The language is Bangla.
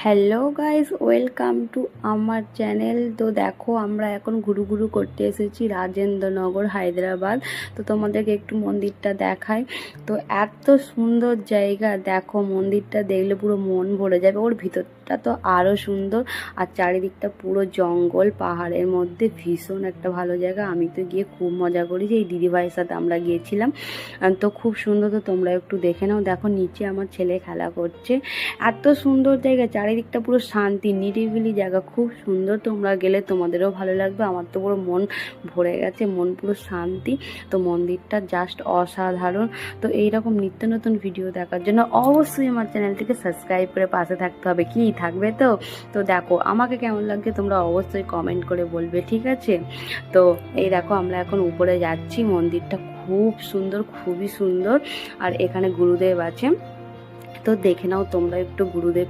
হ্যালো গাইস, ওয়েলকাম টু আমার চ্যানেল। তো দেখো আমরা এখন ঘুরু করতে এসেছি রাজেন্দ্রনগর, হায়দ্রাবাদ। তো তোমাদেরকে একটু মন্দিরটা দেখাই। তো এত সুন্দর জায়গা, দেখো মন্দিরটা দেখলে পুরো মন ভরে যাবে। ওর ভিতরটা তো আরও সুন্দর, আর চারিদিকটা পুরো জঙ্গল পাহাড়ের মধ্যে, ভীষণ একটা ভালো জায়গা। আমি তো গিয়ে খুব মজা করেছি, এই দিদিভাইয়ের সাথে আমরা গিয়েছিলাম। তো খুব সুন্দর, তো তোমরা একটু দেখে নাও। দেখো নিচে আমার ছেলে খেলা করছে। এত সুন্দর জায়গা, চারিদিকটা পুরো শান্তি, নিরিবিলি জায়গা, খুব সুন্দর। তোমরা গেলে তোমাদেরও ভালো লাগবে। আমার তো পুরো মন ভরে গেছে, মন পুরো শান্তি। তো মন্দিরটা জাস্ট অসাধারণ। তো এইরকম নিত্য নতুন ভিডিও দেখার জন্য অবশ্যই আমার চ্যানেলটিকে সাবস্ক্রাইব করে পাশে থাকতে হবে। কি থাকবে তো? তো দেখো আমাকে কেমন লাগছে তোমরা অবশ্যই কমেন্ট করে বলবে, ঠিক আছে? তো এই দেখো আমরা এখন উপরে যাচ্ছি। মন্দিরটা খুব সুন্দর, খুবই সুন্দর। আর এখানে গুরুদেব আছে, তো দেখে নাও তোমরা একটু গুরুদেব।